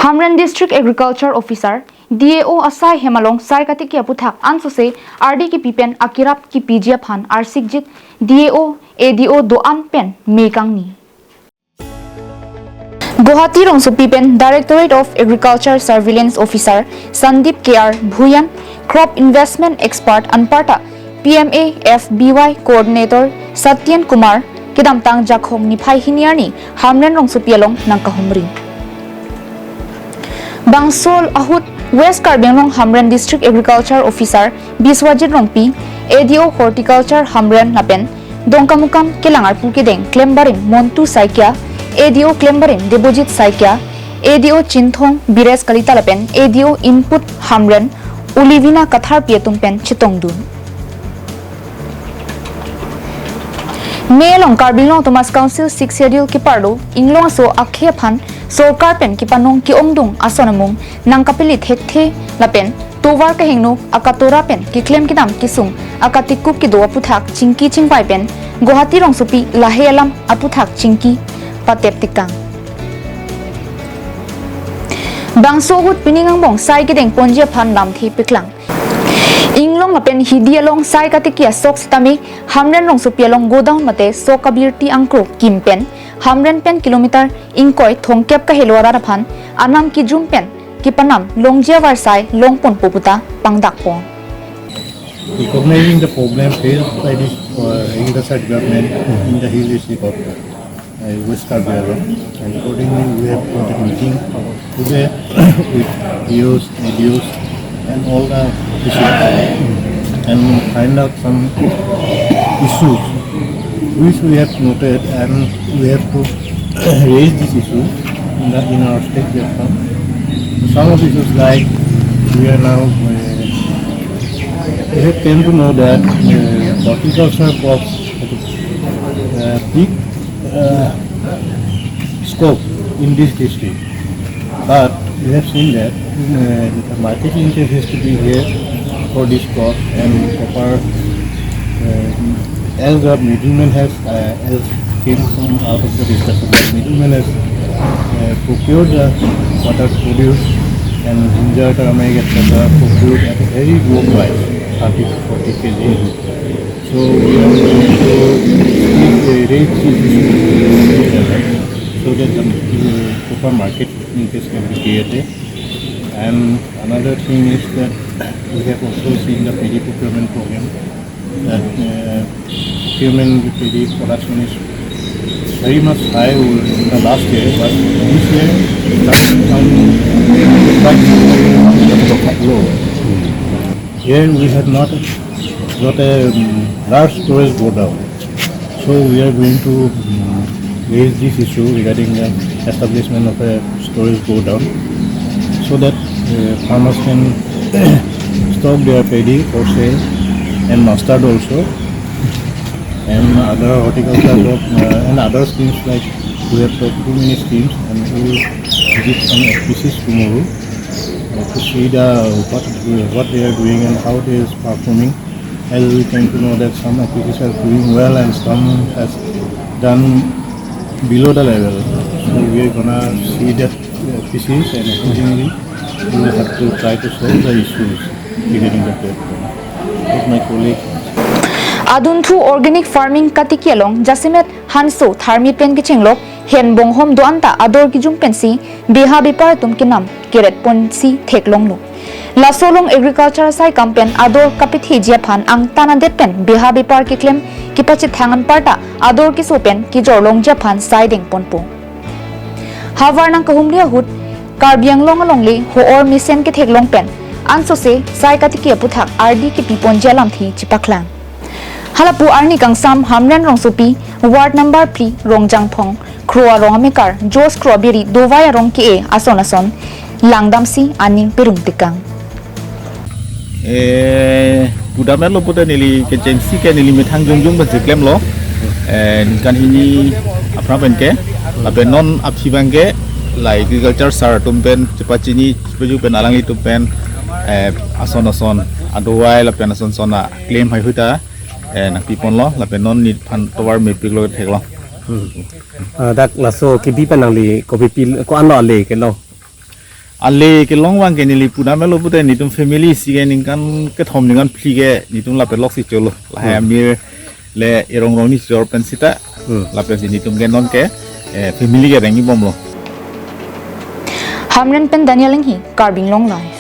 Hamren District Agriculture Officer DAO asaihem along sarkati ki aputhak anso se RD ki pipen akirap ki pijia phan arsikjit DAO ADO do anpen mekangni Guwahati rong pipen Directorate of Agriculture Surveillance Officer Sandip KR Bhuyan Crop Investment Expert Anparta PMA FBY Coordinator Satyan Kumar kidamtang jakhong ni phai hiniarni Hamren rong pialong nangkahumri Bangsol Ahut West Karbenglong Hamren District Agriculture Officer Biswajit Rongpi ADO Horticulture Hamren lapen Dongkamukam Kelangar Pukideng Klembarin Montu Saikia ADO Klembarin Debojit Saikia ADO Chinthong Bires Kalita lapen ADO Input Hamren Ulivina Kathar Pietumpen Chitongdun Melong Karbenglong Thomas Council 6 Schedule Kipardo Inglong so Akhia Phan Sorkar pen kipanong kiomdung asonamung nang kapilit hekte lapen towar kahingno akatora pen kiklem kidam kisung akatikup kido aputhak chingki chingpai pen Guwahati rong supi lahealam aputhak chingki patep tikang Bangsogut piningangbong sai kideng ponjia phan lamthi piklang Inglong lapen hidialong sai katikia sok stami Hamren rong supialong godown mate sokabirti angkro kimpen Hamren pen kilometer ingkoi thongkep ka helwara raphan anam ki jum pen ki panam longjia warsai longpon poputa pangdakpon Recognizing the problem faced by the agriculture development in the hill district of West Karbenglong, and accordingly we have got a meeting today with DOs, ADOs and all the officials and find out some issues which we have noted, and we have to raise this issue in our state platform. Some of the issues like we are now we have came to know that horticulture crops have a big scope in this district, but we have seen that the market linkage has to be here for this crop, and proper as the middleman has as came from out of the discussion, the middleman has procured the water produce and ginger, turmeric, etc. procured at a very low price, 30 to 40 kg. So we are going to raise this so that the proper market linkage can be created. And another thing is that we have also seen the PD procurement program, that procurement PD production is very much high in the last year, but this year it's quite low. Here we have not got a large storage go down, so we are going to raise this issue regarding the establishment of a storage go down, so that farmers can stock their paddy for sale and mustard also, and other horticulture crop and other schemes, like we have got too many schemes, and we will visit some offices tomorrow to see what they are doing and how they are performing, as we came to know that some offices are doing well and some has done below the level. So we are gonna see that offices, and accordingly we will have to try to solve the issues regarding the platform. With my colleague Aduntu Organic Farming Katikialong Jasimet Hanso Tharmit Pen Kichinglok Hen Bonghom Doanta Ador Kijum Pensi Biha Bipar Tumkinam Kiret Ponsi Teklonglu Lasolong Agriculture Sai Kampen Ador Kapithi Japan Ang Tanadet Pen Biha Bipar Kiklem Kipachit Hangan Parta Ador Kisopen Kijorlong Japan Siding Ponpo Havar Nang Kahumlia Hut Karbianglong Alongli Hoor Misen Kiteklong Pen Ansose Sai Katikia Puthak RD Kipipon Jalam Thi Chipaklang Halapu Arni Kangsam Hamren rong supi Ward number 3 Rongjang Phong Krua rong Amikar Jos Krobiri Dovaya rong ke ason Langdamsi Aning Perung Tikang Budamnya lo putar nili kecensi ke nili mithang jungjung bersiklem lo kan ini apa benke lapen non absibangke la agriculture sar tumpen cepat cini setuju pen alang itu pen ason aduai lapen ason sona claim hai huta nak pipon lo lapen non ni pan towar mepik lo thek lo dak laso kibi panang li ko pipil ko an lo le ke lo ale ke long wang ke ni li puna me lo pute ni tum family si ke ning kan ke thom ning kan phli ke ni tum la pe lok si cholo la ha mir le erong rong ni jor pen sita la pe si ni tum ke non ke family ke rangi bom lo Hamren pen Daniel hi carbing long lai